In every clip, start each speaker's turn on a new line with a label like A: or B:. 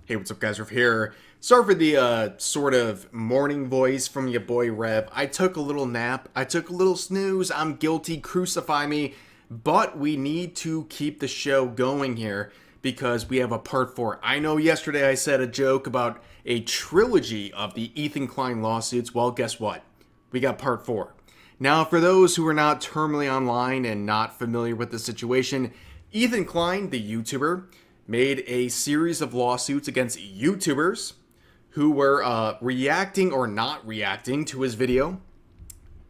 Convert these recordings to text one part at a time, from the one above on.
A: Hey, what's up, guys? Rev here. Sorry for the sort of morning voice from your boy Rev. I took a little nap. I took a little snooze. I'm guilty. Crucify me. But we need to keep the show going here because we have a part 4. I know yesterday I said a joke about a trilogy of the Ethan Klein lawsuits. Well, guess what? We got part 4. Now, for those who are not terminally online and not familiar with the situation, Ethan Klein, the YouTuber, made a series of lawsuits against YouTubers who were reacting or not reacting to his video,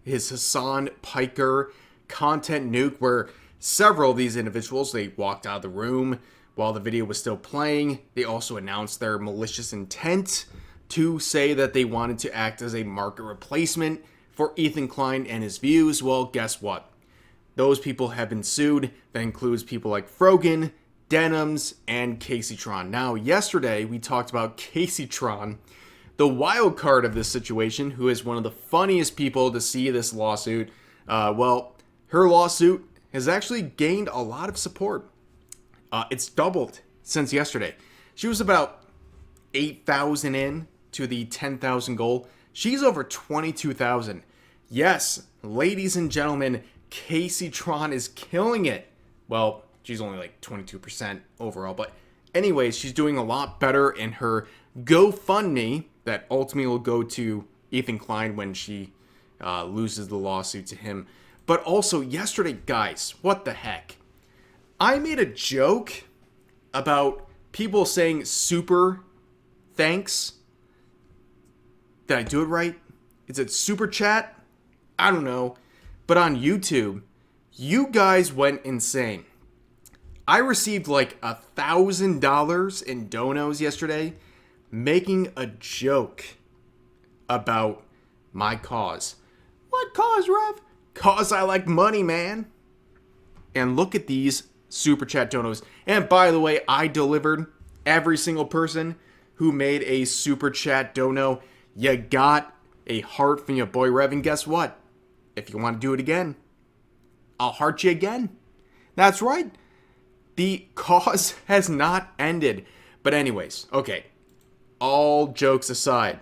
A: his Hassan Piker content nuke, where several of these individuals, they walked out of the room while the video was still playing. They also announced their malicious intent to say that they wanted to act as a market replacement for Ethan Klein and his views. Well, guess what? Those people have been sued. That includes people like Frogan, Denims, and Tron. Now, yesterday we talked about Tron, the wild card of this situation, who is one of the funniest people to see this lawsuit. Well, her lawsuit has actually gained a lot of support. It's doubled since yesterday. She was about 8,000 in to the 10,000 goal. She's over 22,000. Yes, ladies and gentlemen, Tron is killing it. Well, she's only like 22% overall. But anyways, she's doing a lot better in her GoFundMe that ultimately will go to Ethan Klein when she loses the lawsuit to him. But also yesterday, guys, what the heck? I made a joke about people saying super thanks. Did I do it right? Is it super chat? I don't know. But on YouTube, you guys went insane. I received like $1,000 in donos yesterday, making a joke about my cause. What cause, Rev? Cause I like money, man. And look at these super chat donos. And by the way, I delivered every single person who made a super chat dono. You got a heart from your boy Rev. And guess what? If you want to do it again, I'll heart you again. That's right. The cause has not ended. But anyways, okay. All jokes aside,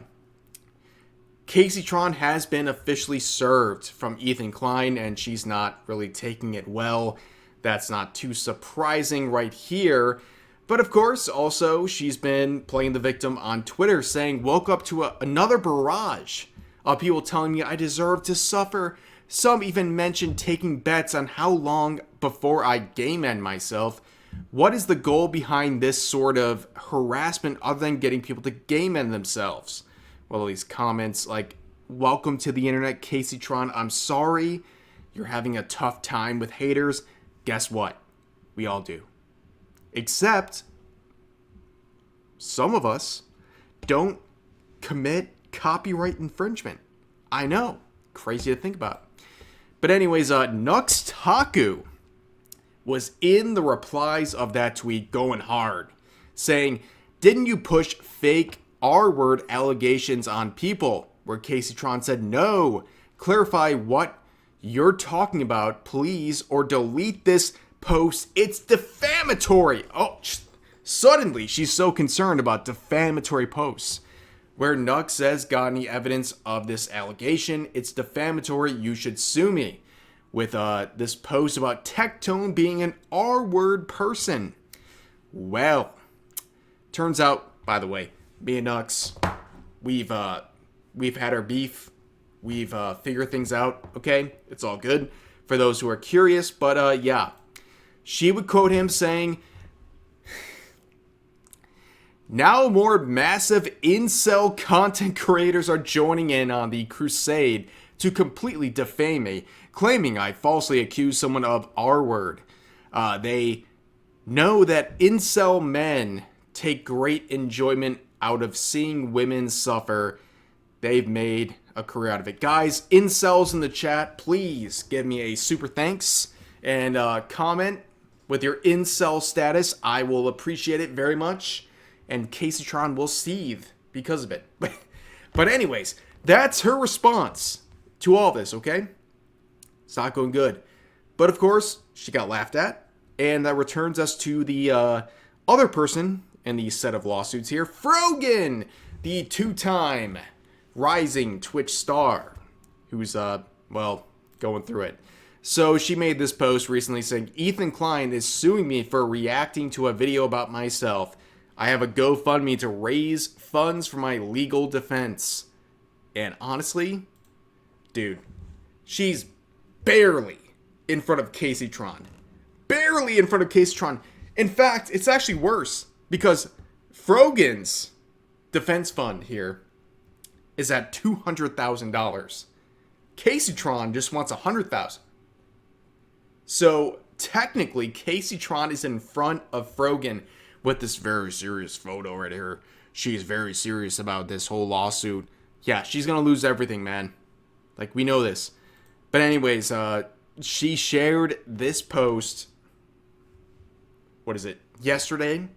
A: Tron has been officially served from Ethan Klein, and she's not really taking it well. That's not too surprising right here. But of course, also, she's been playing the victim on Twitter, saying, woke up to another barrage of people telling me I deserve to suffer. Some even mentioned taking bets on how long before I game end myself. What is the goal behind this sort of harassment other than getting people to game end themselves? Well, these comments like, welcome to the internet, Tron. I'm sorry you're having a tough time with haters. Guess what? We all do. Except some of us don't commit copyright infringement. I know. Crazy to think about. But anyways, Nux Taku was in the replies of that tweet going hard, saying, didn't you push fake R-word allegations on people? Where Tron said, no, clarify what you're talking about, please, or delete this post. It's defamatory. Oh, suddenly she's so concerned about defamatory posts. Where Nux says, got any evidence of this allegation? It's defamatory. You should sue me. With this post about Tectone being an R-word person. Well, turns out, by the way, me and Nux, we've had our beef. We've figured things out. Okay, it's all good for those who are curious. But yeah, she would quote him saying, now more massive incel content creators are joining in on the crusade to completely defame me, claiming I falsely accused someone of R-word. They know that incel men take great enjoyment out of seeing women suffer. They've made a career out of it. Guys, incels in the chat, please give me a super thanks and comment with your incel status. I will appreciate it very much. And Tron will seethe because of it. But anyways, that's her response to all this, okay? It's not going good. But of course, she got laughed at. And that returns us to the other person in the set of lawsuits here. Frogan, the 2-time rising Twitch star, who's, going through it. So she made this post recently saying, Ethan Klein is suing me for reacting to a video about myself. I have a GoFundMe to raise funds for my legal defense. And honestly, dude, she's barely in front of Casey Tron. Barely in front of Casey Tron. In fact, it's actually worse because Frogan's defense fund here is at $200,000. Casey Tron just wants $100,000. So technically, Casey Tron is in front of Frogan with this very serious photo right here. She's very serious about this whole lawsuit. Yeah, she's gonna lose everything, man. Like, we know this. But anyways, she shared this post, what is it, yesterday,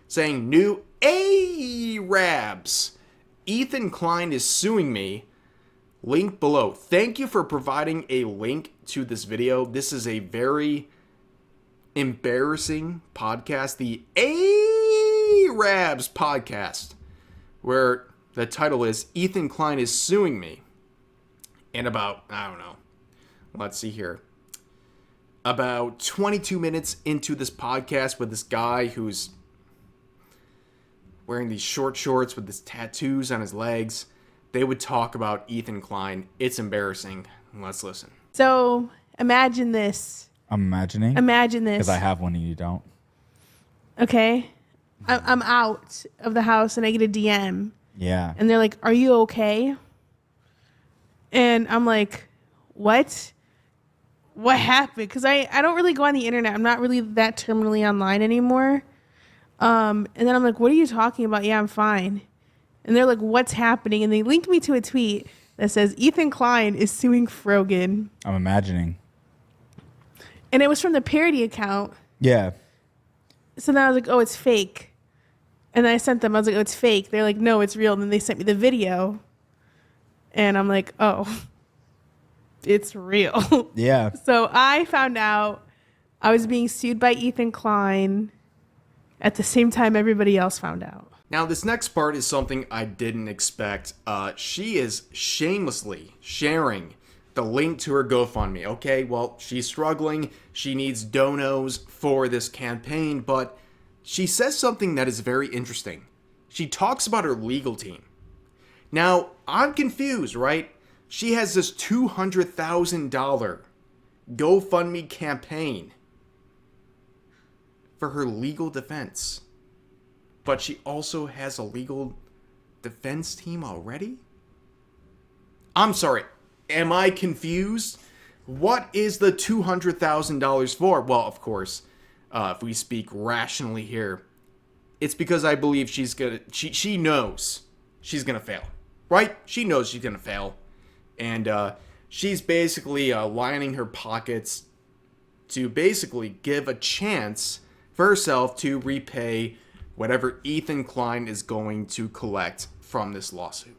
A: saying, new Arabs. Ethan Klein is suing me. Link below. Thank you for providing a link to this video. This is a very embarrassing podcast, the Arabs podcast, where the title is Ethan Klein is suing me. And about, I don't know, let's see here, about 22 minutes into this podcast with this guy who's wearing these short shorts with these tattoos on his legs, they would talk about Ethan Klein. It's embarrassing. Let's listen.
B: So imagine this.
C: I'm imagining.
B: Imagine this.
C: Because I have one and you don't.
B: Okay. I'm out of the house and I get a DM.
C: Yeah.
B: And they're like, are you okay? And I'm like, what? What happened? Because I don't really go on the internet. I'm not really that terminally online anymore. And then I'm like, what are you talking about? Yeah, I'm fine. And they're like, what's happening? And they linked me to a tweet that says, Ethan Klein is suing Frogan.
C: I'm imagining.
B: And it was from the parody account.
C: Yeah.
B: So then I was like, oh, it's fake. And then I sent them, I was like, oh, it's fake. They're like, no, it's real. And then they sent me the video. And I'm like, oh, it's real.
C: Yeah.
B: So I found out I was being sued by Ethan Klein at the same time everybody else found out.
A: Now, this next part is something I didn't expect. She is shamelessly sharing the link to her GoFundMe. Okay, well, she's struggling. She needs donos for this campaign, but she says something that is very interesting. She talks about her legal team. Now, I'm confused, right? She has this $200,000 GoFundMe campaign for her legal defense. But she also has a legal defense team already? I'm sorry, am I confused? What is the $200,000 for? Well, of course, if we speak rationally here, it's because I believe she knows she's gonna fail, right? She knows she's gonna fail. And she's basically lining her pockets to basically give a chance for herself to repay whatever Ethan Klein is going to collect from this lawsuit.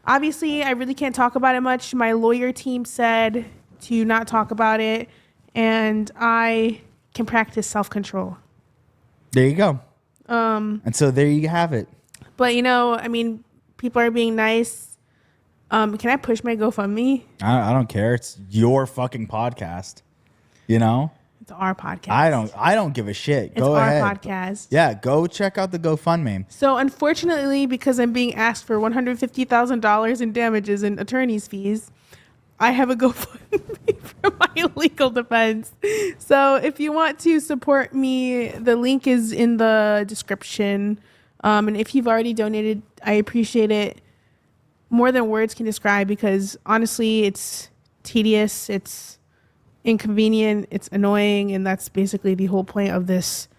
B: Obviously, I really can't talk about it much. My lawyer team said to not talk about it, and I can practice self-control.
C: There you go. And so there you have it.
B: But, I mean, people are being nice. Can I push my GoFundMe?
C: I don't care. It's your fucking podcast. You know?
B: It's our podcast.
C: I don't give a shit.
B: It's
C: go ahead.
B: our podcast.
C: Yeah, go check out the GoFundMe.
B: So unfortunately, because I'm being asked for $150,000 in damages and attorney's fees, I have a GoFundMe for my legal defense. So if you want to support me, the link is in the description. And if you've already donated, I appreciate it more than words can describe, because honestly, it's tedious, it's inconvenient, it's annoying, and that's basically the whole point of this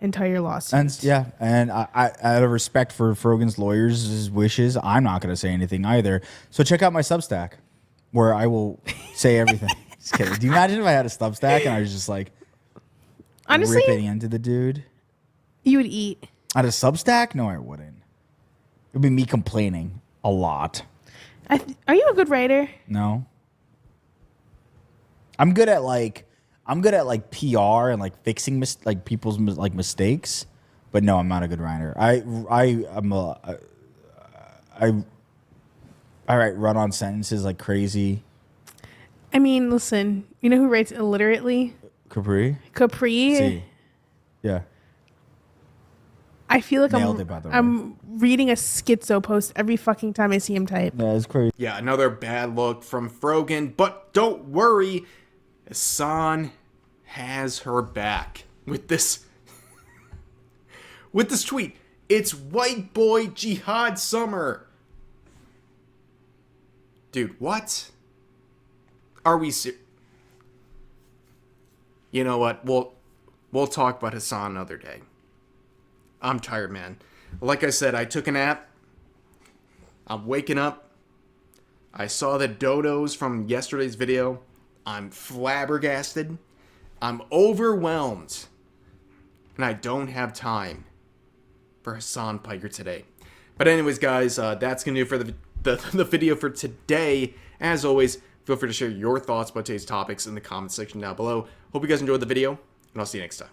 B: entire lawsuit.
C: And I out of respect for Frogan's lawyers' wishes, I'm not going to say anything either. So check out my Substack, where I will say everything. Just kidding. Do you imagine if I had a Substack and I was just like,
B: honestly,
C: ripping into the dude?
B: You would eat.
C: At a Substack? No, I wouldn't. It would be me complaining a lot.
B: Are you a good writer?
C: No. I'm good at PR and like fixing people's mistakes, But no, I'm not a good writer. I write run-on sentences like crazy.
B: I mean, listen, you know who writes illiterately?
C: Capri?
B: Capri.
C: See. Yeah.
B: I feel like
C: Nailed it, by the way.
B: I'm reading a schizo post every fucking time I see him type.
C: Yeah, it's crazy.
A: Yeah, another bad look from Frogan, but don't worry, Hassan has her back with this with this tweet. It's white boy jihad summer. Dude, what? Are we You know what? We'll talk about Hassan another day. I'm tired, man. Like I said, I took a nap. I'm waking up. I saw the dodos from yesterday's video. I'm flabbergasted. I'm overwhelmed. And I don't have time for Hassan Piker today. But anyways, guys, that's going to do it for the video for today. As always, feel free to share your thoughts about today's topics in the comment section down below. Hope you guys enjoyed the video, and I'll see you next time.